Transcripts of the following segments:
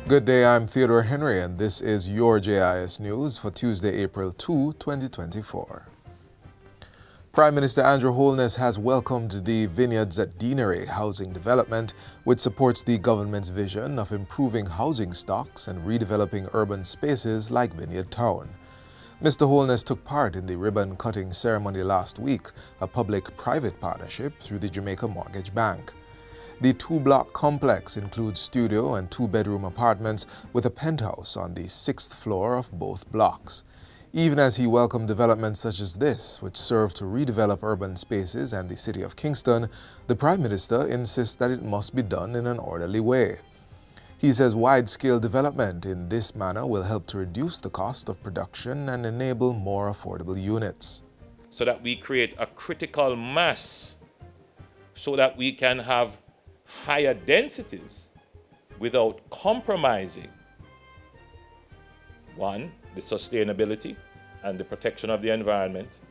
Good day, I'm Theodore Henry, and this is your JIS News for Tuesday, April 2, 2024. Prime Minister Andrew Holness has welcomed the Vineyards at Deanery housing development, which supports the government's vision of improving housing stocks and redeveloping urban spaces like Vineyard Town. Mr. Holness took part in the ribbon-cutting ceremony last week, a public-private partnership through the Jamaica Mortgage Bank. The two-block complex includes studio and two-bedroom apartments with a penthouse on the 6th floor of both blocks. Even as he welcomed developments such as this, which serve to redevelop urban spaces and the city of Kingston, the Prime Minister insists that it must be done in an orderly way. He says wide-scale development in this manner will help to reduce the cost of production and enable more affordable units. So that we create a critical mass so that we can have higher densities without compromising, one, the sustainability and the protection of the environment,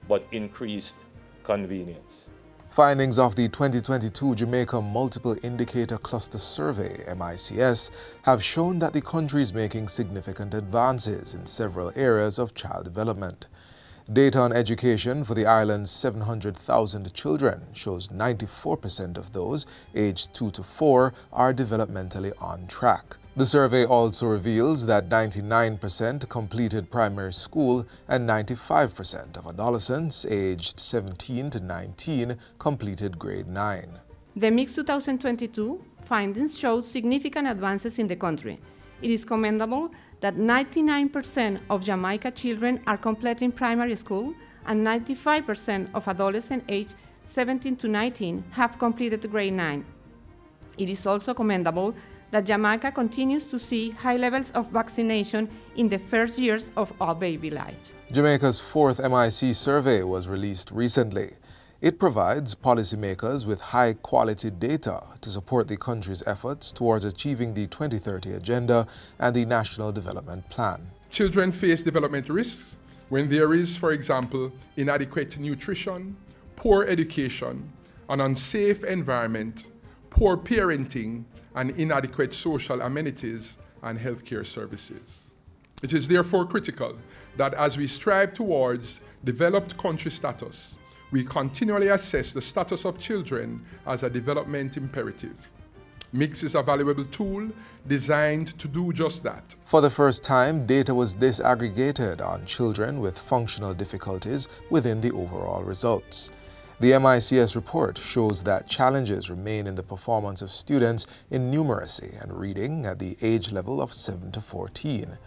but increased convenience. Findings of the 2022 Jamaica Multiple Indicator Cluster Survey, MICS, have shown that the country is making significant advances in several areas of child development. Data on education for the island's 700,000 children shows 94% of those aged 2 to 4 are developmentally on track. The survey also reveals that 99% completed primary school and 95% of adolescents aged 17 to 19 completed grade 9. The Mix 2022 findings show significant advances in the country. It is commendable that 99% of Jamaica children are completing primary school and 95% of adolescents aged 17 to 19 have completed grade 9. It is also commendable that Jamaica continues to see high levels of vaccination in the first years of all baby lives. Jamaica's fourth MIC survey was released recently. It provides policymakers with high-quality data to support the country's efforts towards achieving the 2030 Agenda and the National Development Plan. Children face development risks when there is, for example, inadequate nutrition, poor education, an unsafe environment, poor parenting, and inadequate social amenities and healthcare services. It is therefore critical that as we strive towards developed country status, we continually assess the status of children as a development imperative. MIX is a valuable tool designed to do just that. For the first time, data was disaggregated on children with functional difficulties within the overall results. The MICS report shows that challenges remain in the performance of students in numeracy and reading at the age level of 7 to 14.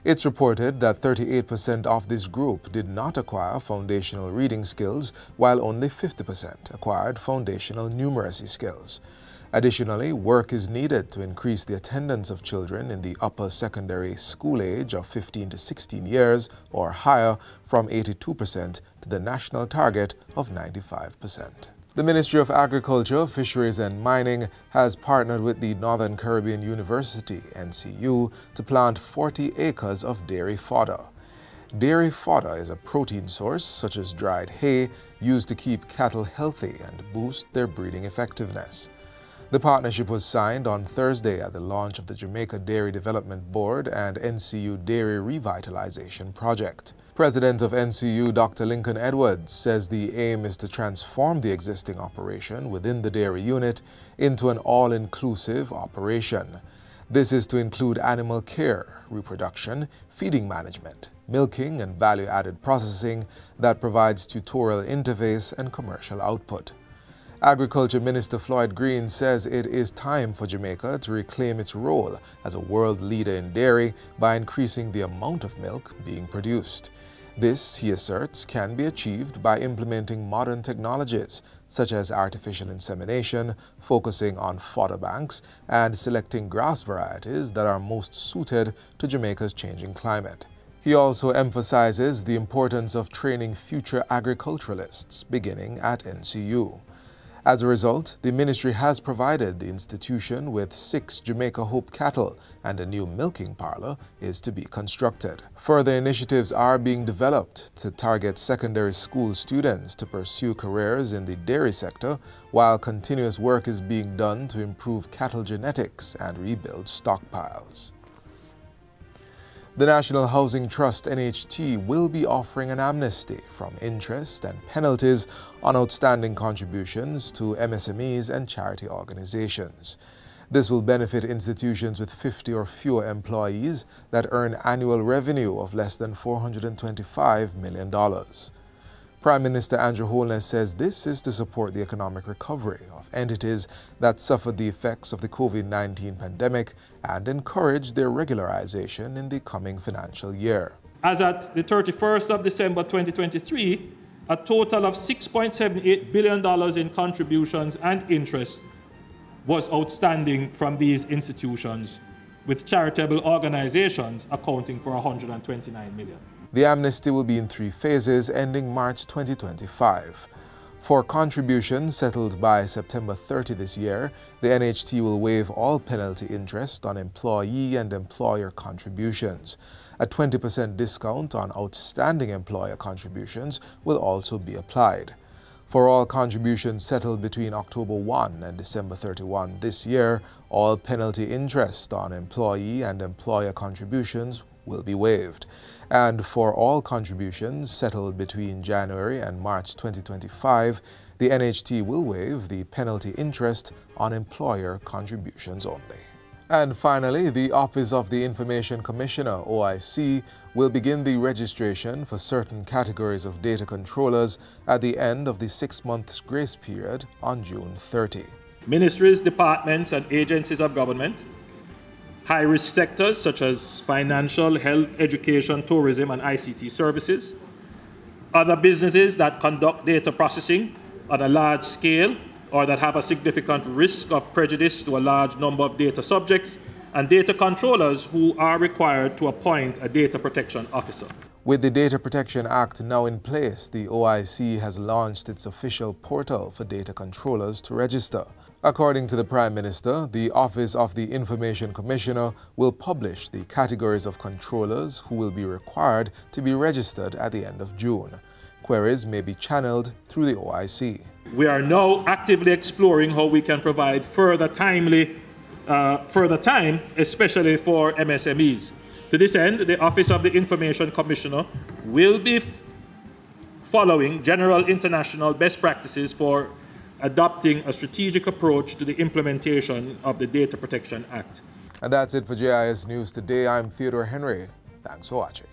It's reported that 38% of this group did not acquire foundational reading skills, while only 50% acquired foundational numeracy skills. Additionally, work is needed to increase the attendance of children in the upper secondary school age of 15 to 16 years or higher from 82% to the national target of 95%. The Ministry of Agriculture, Fisheries and Mining has partnered with the Northern Caribbean University, NCU, to plant 40 acres of dairy fodder. Dairy fodder is a protein source, such as dried hay, used to keep cattle healthy and boost their breeding effectiveness. The partnership was signed on Thursday at the launch of the Jamaica Dairy Development Board and NCU Dairy Revitalization Project. President of NCU, Dr. Lincoln Edwards, says the aim is to transform the existing operation within the dairy unit into an all-inclusive operation. This is to include animal care, reproduction, feeding management, milking and value-added processing that provides tutorial interface and commercial output. Agriculture Minister Floyd Green says it is time for Jamaica to reclaim its role as a world leader in dairy by increasing the amount of milk being produced. This, he asserts, can be achieved by implementing modern technologies such as artificial insemination, focusing on fodder banks, and selecting grass varieties that are most suited to Jamaica's changing climate. He also emphasizes the importance of training future agriculturalists beginning at NCU. As a result, the ministry has provided the institution with 6 Jamaica Hope cattle, and a new milking parlor is to be constructed. Further initiatives are being developed to target secondary school students to pursue careers in the dairy sector, while continuous work is being done to improve cattle genetics and rebuild stockpiles. The National Housing Trust NHT will be offering an amnesty from interest and penalties on outstanding contributions to MSMEs and charity organizations. This will benefit institutions with 50 or fewer employees that earn annual revenue of less than $425 million. Prime Minister Andrew Holness says this is to support the economic recovery of entities that suffered the effects of the COVID-19 pandemic and encourage their regularization in the coming financial year. As at the 31st of December 2023, a total of $6.78 billion in contributions and interest was outstanding from these institutions, with charitable organizations accounting for $129 million. The amnesty will be in 3 phases, ending March 2025. For contributions settled by September 30 this year, the NHT will waive all penalty interest on employee and employer contributions. A 20% discount on outstanding employer contributions will also be applied. For all contributions settled between October 1 and December 31 this year, all penalty interest on employee and employer contributions will be waived. And for all contributions settled between January and March 2025, the NHT will waive the penalty interest on employer contributions only. And finally, the Office of the Information Commissioner, OIC, will begin the registration for certain categories of data controllers at the end of the 6-month grace period on June 30. Ministries, departments, and agencies of government, high-risk sectors such as financial, health, education, tourism, and ICT services, other businesses that conduct data processing on a large scale or that have a significant risk of prejudice to a large number of data subjects, and data controllers who are required to appoint a data protection officer. With the Data Protection Act now in place, the OIC has launched its official portal for data controllers to register. According to the Prime Minister, the Office of the Information Commissioner will publish the categories of controllers who will be required to be registered at the end of June. Queries may be channeled through the OIC. We are now actively exploring how we can provide further time, especially for MSMEs. To this end, the Office of the Information Commissioner will be following general international best practices for adopting a strategic approach to the implementation of the Data Protection Act. And that's it for JIS News Today. I'm Theodore Henry. Thanks for watching.